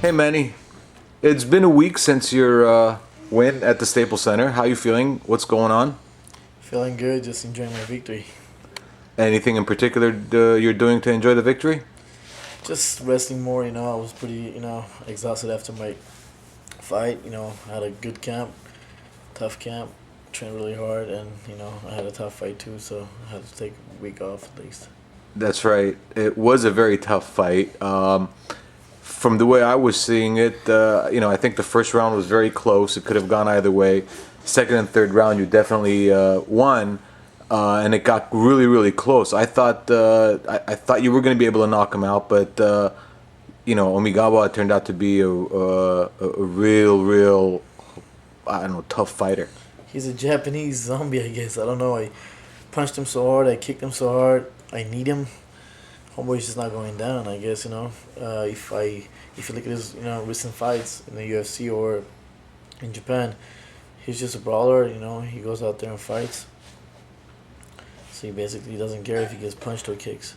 Hey Manny, it's been a week since your win at the Staples Center. How you feeling? What's going on? Feeling good, just enjoying my victory. Anything in particular you're doing to enjoy the victory? Just resting more, I was pretty, exhausted after my fight. I had a good camp, tough camp, trained really hard, and, I had a tough fight too, so I had to take a week off at least. That's right. It was a very tough fight. From the way I was seeing it, I think the first round was very close. It could have gone either way. Second and third round, you definitely won, and it got really, really close. I thought you were going to be able to knock him out, but Omigawa turned out to be a real, I don't know, tough fighter. He's a Japanese zombie, I guess. I don't know. I punched him so hard, I kicked him so hard. I need him. Homeboy's just not going down, I guess. If you look at his recent fights in the UFC or in Japan, he's just a brawler. He goes out there and fights. So he basically doesn't care if he gets punched or kicks.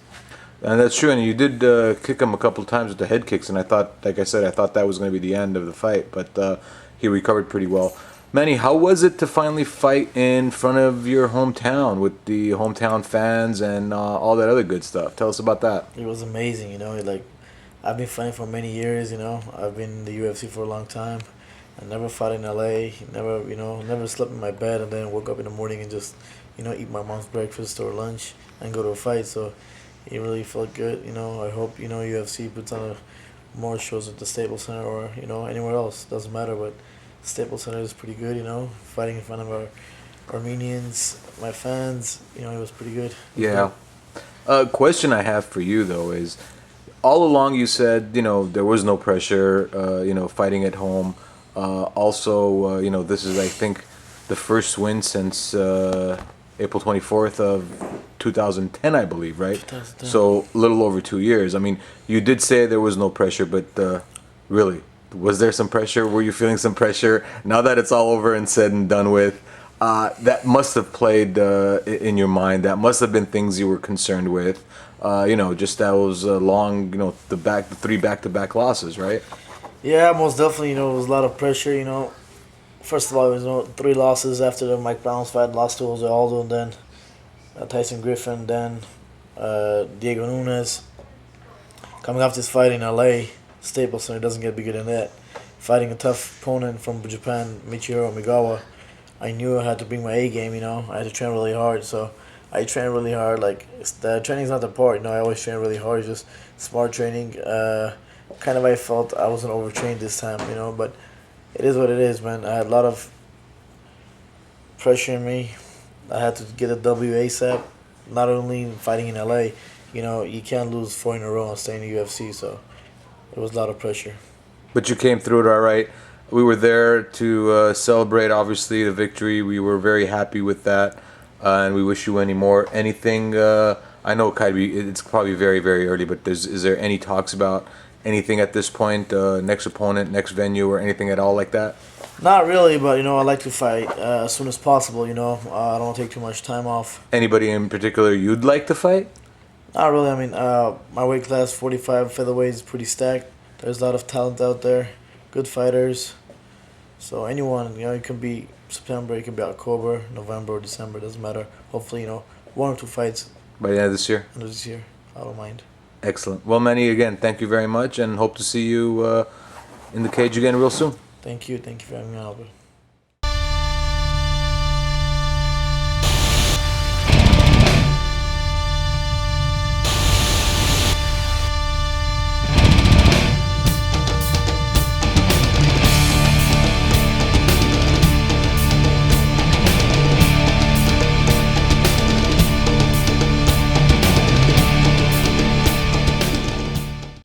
And that's true. And you did kick him a couple of times with the head kicks, and I thought, like I said, I thought that was going to be the end of the fight, but he recovered pretty well. Manny, how was it to finally fight in front of your hometown with the hometown fans and all that other good stuff? Tell us about that. It was amazing. I've been fighting for many years. I've been in the UFC for a long time. I never fought in LA. Never slept in my bed and then woke up in the morning and just, eat my mom's breakfast or lunch and go to a fight. So it really felt good. I hope, UFC puts on more shows at the Staples Center or, anywhere else. Doesn't matter, but Staples Center is pretty good, fighting in front of our Armenians, my fans, it was pretty good. Yeah. A question I have for you, though, is all along you said, there was no pressure, fighting at home. This is, I think, the first win since April 24th of 2010, I believe, right? 2010. So a little over 2 years. I mean, you did say there was no pressure, but really, was there some pressure? Were you feeling some pressure? Now that it's all over and said and done with, that must have played in your mind. That must have been things you were concerned with. Just that was long, the three back-to-back losses, right? Yeah, most definitely, it was a lot of pressure. First of all, it was 3 losses after the Mike Brown's fight. Lost to Jose Aldo, and then Tyson Griffin, then Diego Nunes. Coming off this fight in LA, Staples Center doesn't get bigger than that. Fighting a tough opponent from Japan, Michiro Omigawa, I knew I had to bring my A game. I had to train really hard. So I train really hard. The training's not the part. I always train really hard. It's just smart training. I felt I wasn't overtrained this time. But it is what it is, man. I had a lot of pressure in me. I had to get a W ASAP. Not only fighting in LA, you can't lose 4 in a row and stay in the UFC. So it was a lot of pressure. But you came through it all right. We were there to celebrate, obviously, the victory. We were very happy with that, and we wish you any more. Anything? I know it's probably very, very early, but is there any talks about anything at this point? Next opponent, next venue, or anything at all like that? Not really, but I like to fight as soon as possible. I don't want to take too much time off. Anybody in particular you'd like to fight? Not really. I mean, my weight class, 45 featherweight, is pretty stacked. There's a lot of talent out there, good fighters. So anyone, it can be September, it can be October, November, or December, doesn't matter. Hopefully, 1 or 2 fights By the end of this year? end of this year. I don't mind. Excellent. Well, Manny, again, thank you very much, and hope to see you in the cage again real soon. Thank you. Thank you for having me on, Albert.